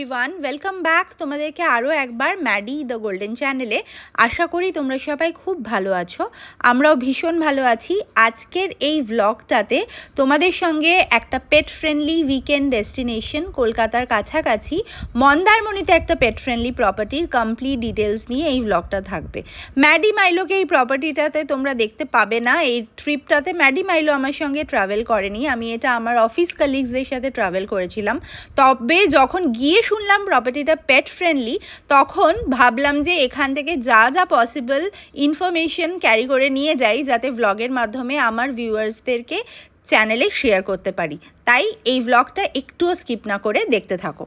Everyone, welcome back তোমাদেরকে আরও একবার ম্যাডি দ্য গোল্ডেন চ্যানেলে। আশা করি তোমরা সবাই খুব ভালো আছো, আমরাও ভীষণ ভালো আছি। আজকের এই ভ্লগটাতে তোমাদের সঙ্গে একটা পেট ফ্রেন্ডলি উইকেন্ড ডেস্টিনেশন কলকাতার কাছাকাছি মন্দারমণিতে একটা পেট ফ্রেন্ডলি প্রপার্টির কমপ্লিট ডিটেলস নিয়ে এই ভ্লগটা থাকবে। ম্যাডি মাইলোকে এই প্রপার্টিটাতে তোমরা দেখতে পাবে না। এই ট্রিপটাতে ম্যাডি মাইলো আমার সঙ্গে ট্রাভেল করেনি, আমি এটা আমার অফিস কালিগসদের সাথে ট্রাভেল করেছিলাম। তবে যখন গিয়ে শুনলাম প্রপার্টিটা পেট ফ্রেন্ডলি, তখন ভাবলাম যে এখান থেকে যা যা পসিবল ইনফরমেশন ক্যারি করে নিয়ে যাই, যাতে ভ্লগের মাধ্যমে আমার ভিউয়ার্সদেরকে চ্যানেলে শেয়ার করতে পারি। তাই এই ভ্লগটা একটুও স্কিপ না করে দেখতে থাকো।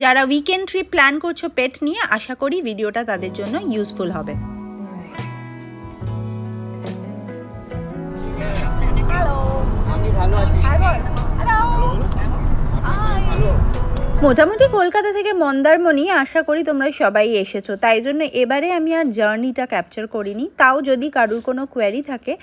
যারা উইকেন্ড ট্রিপ প্ল্যান করছো পেট নিয়ে, আশা করি ভিডিওটা তাদের জন্য ইউজফুল হবে। মোটামুটি কলকাতা থেকে মন্দারমণি আশা করি তোমরা সবাই এসেছো, তাই জন্য এবারে আমি আর জার্নিটা ক্যাপচার করিনি। তাও যদি কারুর কোনো কোয়ারি থাকে,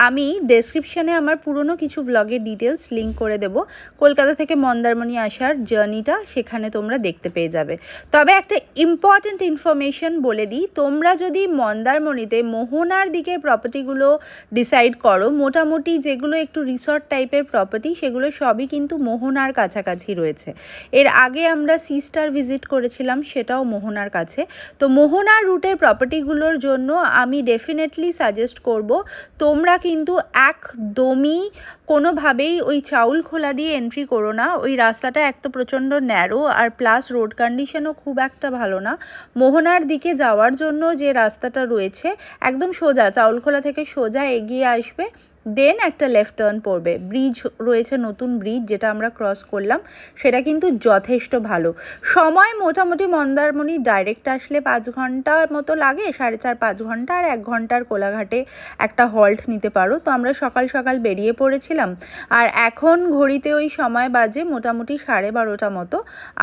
আমি ডেসক্রিপশানে আমার পুরনো কিছু ভ্লগের ডিটেলস লিঙ্ক করে দেব। কলকাতা থেকে মন্দারমণি আসার জার্নিটা সেখানে তোমরা দেখতে পেয়ে যাবে। তবে একটা ইম্পর্ট্যান্ট ইনফরমেশন বলে দিই, তোমরা যদি মন্দারমণিতে মোহনার দিকের প্রপার্টিগুলো ডিসাইড করো, মোটামুটি যেগুলো একটু রিসর্ট টাইপের প্রপার্টি, সেগুলো সবই কিন্তু মোহনার কাছাকাছি রয়েছে। এর আগে আমরা সি স্টার ভিজিট করেছিলাম, সেটাও মোহনার কাছে। তো মোহনার রুটের প্রপার্টিগুলোর জন্য আমি ডেফিনেটলি সাজেস্ট করব, তোমরা কিন্তু একদমই কোনোভাবেই ওই চাউলখোলা দিয়ে এন্ট্রি করো না। ওই রাস্তাটা এক তো প্রচণ্ড ন্যারো, আর প্লাস রোড কন্ডিশনও খুব একটা ভালো না। মোহনার দিকে যাওয়ার জন্য যে রাস্তাটা রয়েছে একদম সোজা, চাউলখোলা থেকে সোজা এগিয়ে আসবে, দেন একটা লেফট টার্ন পড়বে। ব্রিজ রয়েছে, নতুন ব্রিজ, যেটা আমরা ক্রস করলাম, সেটা কিন্তু যথেষ্ট ভালো। সময় মোটামুটি মন্দারমণি ডাইরেক্ট আসলে 5 ঘন্টার মতো লাগে, 4.5-5 ঘন্টা, আর 1 ঘন্টার কোলাঘাটে একটা হল্ট নিতে পারো। তো আমরা সকাল সকাল বেরিয়ে পড়েছিলাম, আর এখন ঘড়িতে ওই সময় বাজে মোটামুটি 12:30 মতো।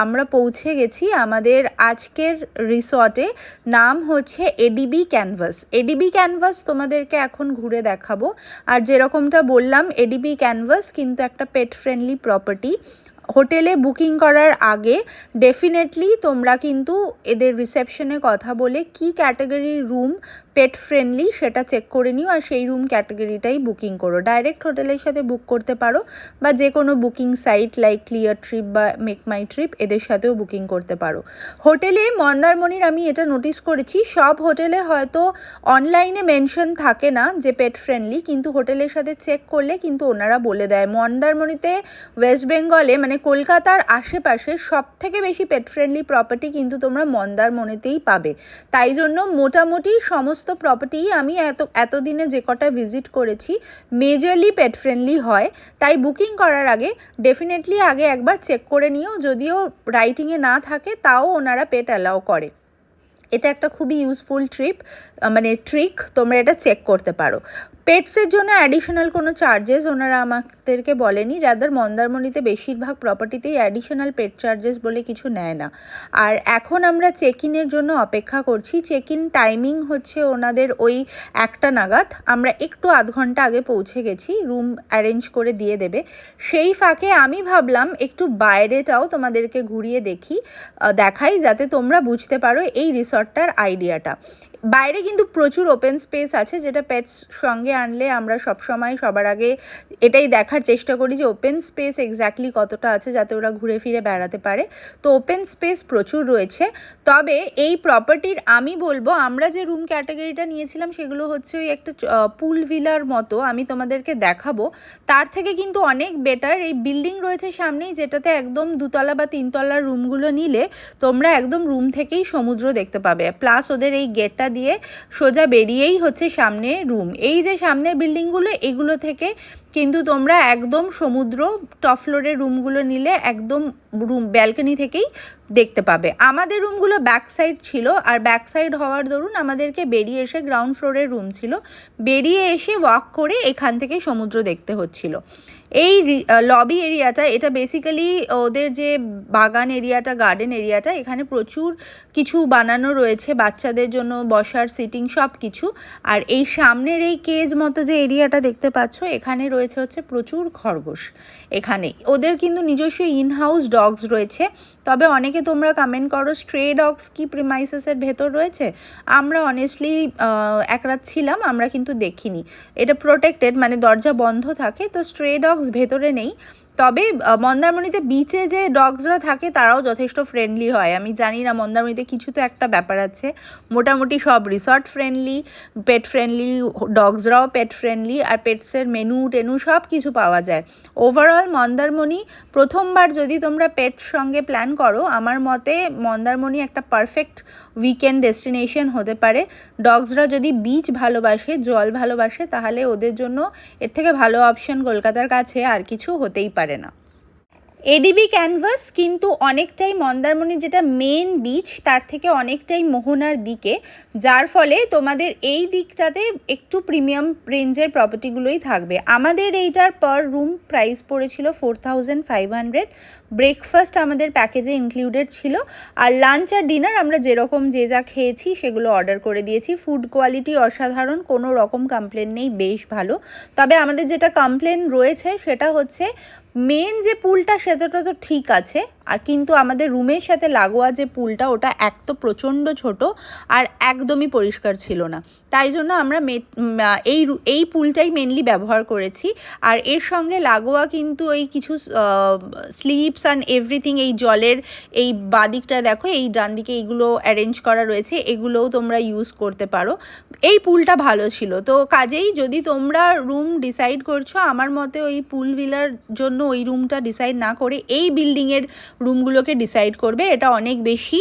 আমরা পৌঁছে গেছি আমাদের আজকের রিসর্টে। নাম হচ্ছে এডিবি ক্যানভাস। এডিবি ক্যানভাস তোমাদেরকে এখন ঘুরে দেখাবো। আর যেরকমটা বললাম, এডিবি ক্যানভাস কিন্তু একটা পেট ফ্রেন্ডলি প্রপার্টি। হোটেলে বুকিং করার আগে ডেফিনেটলি তোমরা কিন্তু এদের রিসেপশনে কথা বলে কি ক্যাটাগরির রুম পেট ফ্রেন্ডলি সেটা চেক করে নিও, আর সেই রুম ক্যাটাগরিটাই বুকিং করো। ডাইরেক্ট হোটেলের সাথে বুক করতে পারো, বা যে কোনো booking site like Cleartrip বা মেক মাই ট্রিপ, এদের সাথেও বুকিং করতে পারো। হোটেলে মন্দারমণির আমি এটা নোটিস করেছি, সব হোটেলে হয়তো অনলাইনে মেনশন থাকে না যে পেট ফ্রেন্ডলি, কিন্তু হোটেলের সাথে চেক করলে কিন্তু ওনারা বলে দেয়। মন্দারমণিতে ওয়েস্ট বেঙ্গলে মানে কলকাতার আশেপাশে সব থেকে বেশি পেট ফ্রেন্ডলি প্রপার্টি কিন্তু তোমরা মন্দারমণিতেই পাবে। তাই জন্য মোটামুটি সমস্ত প্রপার্টি আমি এতদিনে যে কটা ভিজিট করেছি মেজরলি পেট ফ্রেন্ডলি হয়। তাই বুকিং করার আগে ডেফিনেটলি আগে একবার চেক করে নিও, যদিও রাইটিংয়ে না থাকে তাও ওনারা পেট অ্যালাউ করে। এটা একটা খুবই ইউজফুল ট্রিক, তোমরা এটা চেক করতে পারো। পেটসের জন্য অ্যাডিশনাল কোনো চার্জেস ওনারা আমাদেরকে বলেনি, রাদার মন্দারমণিতে বেশিরভাগ প্রপার্টিতেই অ্যাডিশনাল পেট চার্জেস বলে কিছু নেয় না। আর এখন আমরা চেক ইনের জন্য অপেক্ষা করছি। চেক ইন টাইমিং হচ্ছে ওনাদের ওই 1টা নাগাদ। আমরা একটু আধ ঘন্টা আগে পৌঁছে গেছি, রুম অ্যারেঞ্জ করে দিয়ে দেবে। সেই ফাঁকে আমি ভাবলাম একটু বাইরেটাও তোমাদেরকে ঘুরিয়ে দেখাই, যাতে তোমরা বুঝতে পারো এই রিসর্টটার আইডিয়াটা। বাইরে কিন্তু প্রচুর ওপেন স্পেস আছে, যেটা পেটস সঙ্গে আনলে আমরা সবসময় সবার আগে এটাই দেখার চেষ্টা করি যে ওপেন স্পেস এক্স্যাক্টলি কতটা আছে, যাতে ওরা ঘুরে ফিরে বেড়াতে পারে। তো ওপেন স্পেস প্রচুর রয়েছে। তবে এই প্রপার্টির আমি বলবো, আমরা যে রুম ক্যাটাগরিটা নিয়েছিলাম সেগুলো হচ্ছে ওই একটা পুল ভিলার মতো, আমি তোমাদেরকে দেখাবো। তার থেকে কিন্তু অনেক বেটার এই বিল্ডিং রয়েছে সামনেই, যেটাতে একদম 2তলা বা 3তলার রুমগুলো নিলে তোমরা একদম রুম থেকেই সমুদ্র দেখতে পাবে। প্লাস ওদের এই গেটটা দিয়ে সোজা বেরিয়েই হচ্ছে সামনে রুম। এই যে সামনের বিল্ডিংগুলো, এগুলো থেকে কিন্তু তোমরা একদম সমুদ্র টপ ফ্লোরের রুমগুলো নিলে একদম রুম ব্যালকনি থেকেই দেখতে পাবে। আমাদের রুমগুলো ব্যাক সাইড ছিল, আর ব্যাক সাইড হওয়ার দরুন আমাদেরকে বেরিয়ে এসে গ্রাউন্ড ফ্লোরের রুম ছিল, বেরিয়ে এসে ওয়াক করে এখান থেকে সমুদ্র দেখতে হচ্ছিল। এই লবি এরিয়াটা, এটা বেসিক্যালি ওদের যে বাগান এরিয়াটা, গার্ডেন এরিয়াটা, এখানে প্রচুর কিছু বানানো রয়েছে বাচ্চাদের জন্য, বসার, সিটিং সব কিছু। আর এই সামনের এই কেজ মতো যে এরিয়াটা দেখতে পাচ্ছ, এখানে রয়েছে হচ্ছে প্রচুর খরগোশ। এখানে ওদের কিন্তু নিজস্ব ইনহাউস ডগস রয়েছে। তবে অনেকে তোমরা কমেন্ট করো স্ট্রে ডগস কি প্রিমাইসেসের ভেতর রয়েছে। আমরা অনেস্টলি এক রাত ছিলাম, আমরা কিন্তু দেখিনি। এটা প্রোটেক্টেড, মানে দরজা বন্ধ থাকে, তো স্ট্রে ডগস ভেতরে নেই। তবে মন্দারমণিতে বিচে যে ডগসরা থাকে তারাও যথেষ্ট ফ্রেন্ডলি হয়। আমি জানি না, মন্দারমণিতে কিছু তো একটা ব্যাপার আছে। মোটামুটি সব রিসর্ট ফ্রেন্ডলি, পেট ফ্রেন্ডলি, ডগসরাও পেট ফ্রেন্ডলি, আর পেটসের মেনু টেনু সব কিছু পাওয়া যায়। ওভারঅল মন্দারমণি প্রথমবার যদি তোমরা পেটস সঙ্গে প্ল্যান করো, আমার মতে মন্দারমণি একটা পারফেক্ট উইকেন্ড ডেস্টিনেশন হতে পারে। ডগসরা যদি বিচ ভালোবাসে, জল ভালোবাসে, তাহলে ওদের জন্য এর থেকে ভালো অপশন কলকাতার কাছে আর কিছু হতেই পারে না। এডিবি ক্যানভাস কিন্তু অনেকটাই মন্দারমণির যেটা মেন বিচ তার থেকে অনেকটাই মোহনার দিকে, যার ফলে তোমাদের এই দিকটাতে একটু প্রিমিয়াম রেঞ্জের প্রপার্টিগুলোই থাকবে। আমাদের এইটার পার রুম প্রাইস পড়েছিল 4500। ব্রেকফাস্ট আমাদের প্যাকেজে ইনক্লুডেড ছিল, আর লাঞ্চ আর ডিনার আমরা যেরকম যে যা খেয়েছি সেগুলো অর্ডার করে দিয়েছি। ফুড কোয়ালিটি অসাধারণ, কোনো রকম কমপ্লেন নেই, বেশ ভালো। তবে আমাদের যেটা কমপ্লেন রয়েছে সেটা হচ্ছে মেন যে পুলটা সেটা তো ঠিক আছে, আর কিন্তু আমাদের রুমের সাথে লাগোয়া যে পুলটা ওটা এক তো প্রচণ্ড ছোট আর একদমই পরিষ্কার ছিল না। তাই জন্য আমরা এই পুলটাই মেনলি ব্যবহার করেছি। আর এর সঙ্গে লাগোয়া কিন্তু এই কিছু স্লিপস অ্যান্ড এভরিথিং, এই জলের এই বাদিকটা দেখো, এই ডান দিকে এইগুলো অ্যারেঞ্জ করা রয়েছে, এগুলোও তোমরা ইউজ করতে পারো। এই পুলটা ভালো ছিল। তো কাজেই যদি তোমরা রুম ডিসাইড করছো, আমার মতে ওই পুল ভিলার জন্য ওই রুমটা ডিসাইড না করে এই বিল্ডিংয়ের রুমগুলোকে ডিসাইড করবে। এটা অনেক বেশি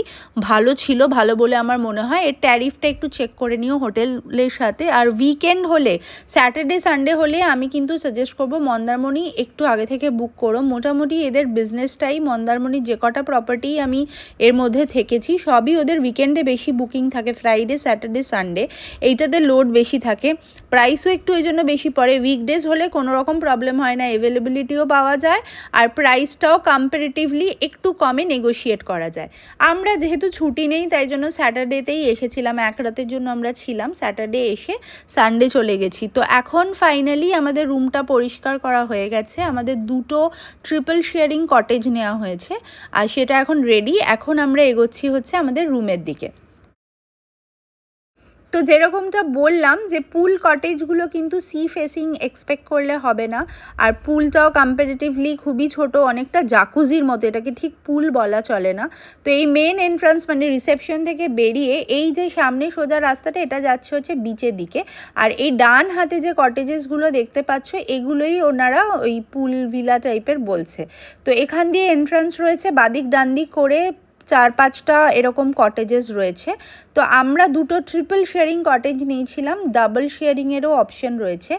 ভালো ছিল, ভালো বলে আমার মনে হয়। এর ট্যারিফটা একটু চেক করে নিও হোটেলের সাথে। আর উইকেন্ড হলে, স্যাটারডে সানডে হলে আমি কিন্তু সাজেস্ট করবো মন্দারমণি একটু আগে থেকে বুক করো। মোটামুটি এদের বিজনেসটাই, মন্দারমণির যে কটা প্রপার্টি আমি এর মধ্যে থেকেছি সবই ওদের উইকেন্ডে বেশি বুকিং থাকে, ফ্রাইডে, স্যাটারডে, সানডে এইটাতে লোড বেশি থাকে। প্রাইসও একটু এই জন্য বেশি পড়ে। উইকডেজ হলে কোনো রকম প্রবলেম হয় না, অ্যাভেলেবিলিটিও পাওয়া যায়, আর প্রাইসটাও কম্পারেটিভলি একটু কমে নেগোশিয়েট করা যায়। আমরা যেহেতু ছুটি নেই তাই জন্য স্যাটারডেতেই এসেছিলাম, এক রাতের জন্য আমরা ছিলাম। স্যাটারডে এসে সানডে চলে গেছি। তো এখন ফাইনালি আমাদের রুমটা পরিষ্কার করা হয়ে গেছে। আমাদের দুটো ট্রিপল শেয়ারিং কটেজ নেওয়া হয়েছে, আর সেটা এখন রেডি। এখন আমরা এগোচ্ছি হচ্ছে আমাদের রুমের দিকে। তো যেরকমটা বললাম যে পুল কটেজগুলো কিন্তু সি ফেসিং এক্সপেক্ট করলে হবে না, আর পুলটাও কম্পারেটিভলি খুবই ছোট, অনেকটা জাকুজির মতো, এটাকে ঠিক পুল বলা চলে না। তো এই মেন এন্ট্রান্স মানে রিসেপশন থেকে বেরিয়ে এই যে সামনে সোজা রাস্তাটা, এটা যাচ্ছে হচ্ছে বিচের দিকে। আর এই ডান হাতে যে কটেজেসগুলো দেখতে পাচ্ছ এগুলোই ওনারা ওই পুল ভিলা টাইপের বলছে। তো এখান দিয়ে এন্ট্রান্স রয়েছে, বাদিক ডান দিক করে 4-5টা এরকম কটেজেস রয়েছে। তো আমরা দুটো ট্রিপল শেয়ারিং কটেজ নিয়েছিলাম, ডাবল শেয়ারিংয়েরও অপশন রয়েছে।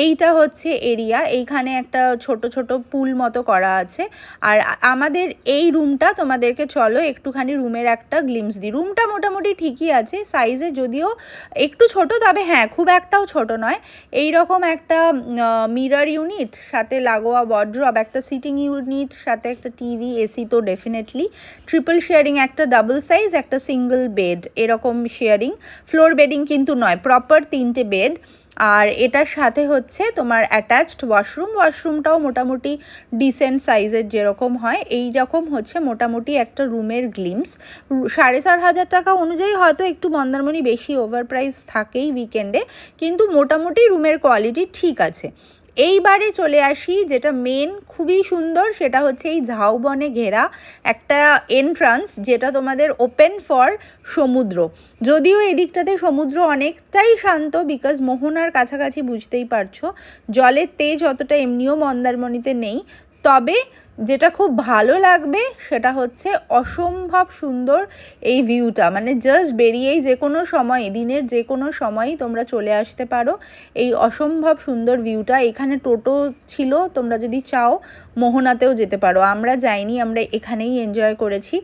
এইটা হচ্ছে এরিয়া, এইখানে একটা ছোট ছোট পুল মতো করা আছে। আর আমাদের এই রুমটা তোমাদেরকে চলো একটুখানি রুমের একটা গ্লিমস দিই। রুমটা মোটামুটি ঠিকই আছে সাইজে, যদিও একটু ছোট, তবে হ্যাঁ খুব একটাও ছোট নয়। এই রকম একটা মিরর ইউনিট, সাথে লাগোয়া ওয়ার্ড্রব, একটা সিটিং ইউনিট, সাথে একটা টিভি, এসি তো ডেফিনেটলি। ট্রিপল শেয়ারিং, একটা ডাবল সাইজ, একটা সিঙ্গল বেড, এরকম শেয়ারিং। ফ্লোর বেডিং কিন্তু নয়, প্রপার 3টে বেড। আর এটার সাথে হচ্ছে তোমার অ্যাটাচড ওয়াশরুমটাও মোটামুটি ডিসেন্ট সাইজের যেরকম হয় এই রকম হচ্ছে মোটামুটি একটা রুমের গ্লিমস। 4,500 টাকা অনুযায়ী হয়তো একটু মন্দারমণি বেশি ওভার প্রাইস থাকেই উইকেন্ডে, কিন্তু মোটামুটি রুমের কোয়ালিটি ঠিক আছে। এইবারে চলে আসি যেটা মেন, খুবই সুন্দর, সেটা হচ্ছে এই ঝাউবনে ঘেরা একটা এন্ট্রান্স, যেটা তোমাদের ওপেন ফর সমুদ্র। যদিও এদিকটাতে সমুদ্র অনেকটাই শান্ত, বিকজ মোহনার কাছাকাছি, বুঝতেই পারছো জলের তেজ অতটা এমনিও মন্দারমণিতে নেই। তবে যেটা খুব ভালো লাগবে সেটা হচ্ছে অসম্ভব সুন্দর এই ভিউটা, মানে জাস্ট বেরিয়েই যে কোনো সময়, দিনের যে কোনো সময়ই তোমরা চলে আসতে পারো এই অসম্ভব সুন্দর ভিউটা। এখানে টোটো ছিল, তোমরা যদি চাও মোহনাতেও যেতে পারো, আমরা যাইনি, আমরা এখানেই এনজয় করেছি।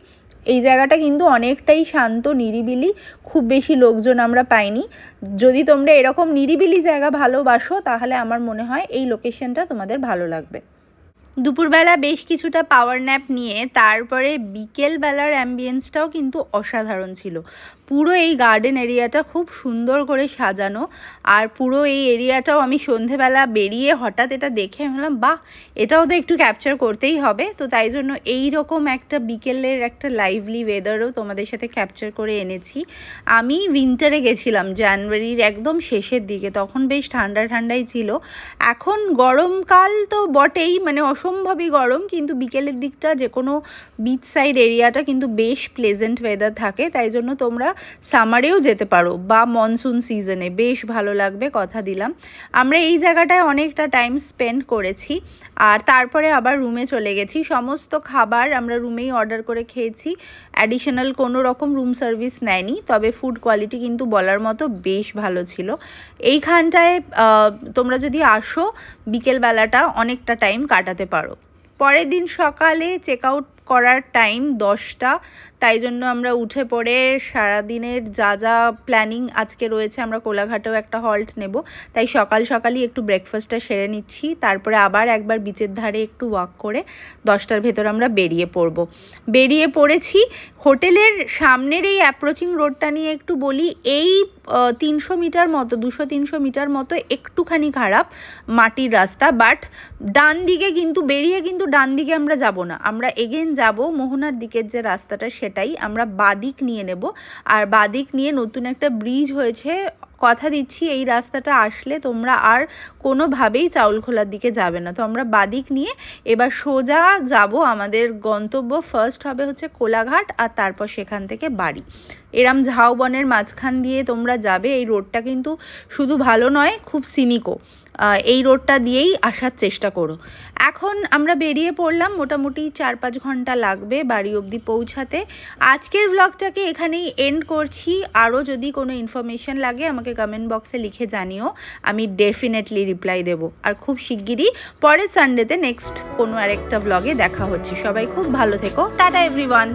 এই জায়গাটা কিন্তু অনেকটাই শান্ত, নিরিবিলি, খুব বেশি লোকজন আমরা পাইনি। যদি তোমরা এরকম নিরিবিলি জায়গা ভালোবাসো তাহলে আমার মনে হয় এই লোকেশনটা তোমাদের ভালো লাগবে। দুপুরবেলা বেশ কিছুটা পাওয়ার ন্যাপ নিয়ে তারপরে বিকেলবেলার অ্যাম্বিয়েন্সটাও কিন্তু অসাধারণ ছিল। পুরো এই গার্ডেন এরিয়াটা খুব সুন্দর করে সাজানো, আর পুরো এই এরিয়াটাও আমি সন্ধেবেলা বেরিয়ে হঠাৎ এটা দেখে ভাবলাম বাহ, এটাও তো একটু ক্যাপচার করতেই হবে। তো তাই জন্য এই রকম একটা বিকেলের একটা লাইভলি ওয়েদারও তোমাদের সাথে ক্যাপচার করে এনেছি। আমি উইন্টারে গেছিলাম, জানুয়ারির একদম শেষের দিকে, তখন বেশ ঠান্ডা ঠান্ডাই ছিল। এখন গরমকাল তো বটেই, মানে অসম্ভবই গরম, কিন্তু বিকেলের দিকটা যে কোনো বিচ সাইড এরিয়াটা কিন্তু বেশ প্লেজেন্ট ওয়েদার থাকে। তাই জন্য তোমরা সামারেও যেতে পারো বা মনসুন সিজনে, বেশ ভালো লাগবে, কথা দিলাম। আমরা এই জায়গাটায় অনেকটা টাইম স্পেন্ড করেছি, আর তারপরে আবার রুমে চলে গেছি। সমস্ত খাবার আমরা রুমেই অর্ডার করে খেয়েছি, অ্যাডিশনাল কোনো রকম রুম সার্ভিস নেয়নি, তবে ফুড কোয়ালিটি কিন্তু বলার মতো বেশ ভালো ছিল। এইখানটায় তোমরা যদি আসো বিকেলবেলাটা অনেকটা টাইম কাটাতে পারো। পরের দিন সকালে চেক আউট করার টাইম 10টা, তাই জন্য আমরা উঠে পড়ে সারাদিনের যা যা প্ল্যানিং আজকে রয়েছে, আমরা কোলাঘাটেও একটা হল্ট নেব, তাই সকাল সকালই একটু ব্রেকফাস্টটা সেরে নিচ্ছি। তারপরে আবার একবার বিচের ধারে একটু ওয়াক করে 10টার ভেতর আমরা বেরিয়ে পড়েছি। হোটেলের সামনের এই অ্যাপ্রোচিং রোডটা নিয়ে একটু বলি, এই 300 মিটার মতো, 200-300 মিটার মতো একটুখানি খারাপ মাটির রাস্তা, বাট ডান দিকে কিন্তু বেরিয়ে কিন্তু ডান দিকে আমরা যাব না, আমরা এগেন যাব মোহনার দিকের যে রাস্তাটা সেটাই, আমরা বাদিক নিয়ে নেব। আর বাদিক নিয়ে নতুন একটা ব্রিজ হয়েছে, কথা দিচ্ছি এই রাস্তাটা আসলে তোমরা আর কোনোভাবেই চাউলখোলার দিকে যাবে না। তো আমরা বাদিক নিয়ে এবার সোজা যাব, আমাদের গন্তব্য ফার্স্ট হবে হচ্ছে কোলাঘাট, আর তারপর সেখান থেকে বাড়ি। এরম ঝাউবনের মাঝখান দিয়ে তোমরা যাবে। এই রোডটা কিন্তু শুধু ভালো নয়, খুব সিনিকও। এই রোডটা দিয়েই আসার চেষ্টা করো। এখন আমরা বেরিয়ে পড়লাম, মোটামুটি 4-5 ঘন্টা লাগবে বাড়ি অবধি পৌঁছাতে। আজকের ব্লগটাকে এখানেই এন্ড করছি। আরও যদি কোনো ইনফরমেশন লাগে আমাকে কমেন্ট বক্সে লিখে জানিও, আমি ডেফিনেটলি রিপ্লাই দেবো। আর খুব শিগগিরই পরের সানডেতে নেক্সট কোনো আরেকটা ব্লগে দেখা হচ্ছে। সবাই খুব ভালো থেকো, টাটা এভরিওয়ান।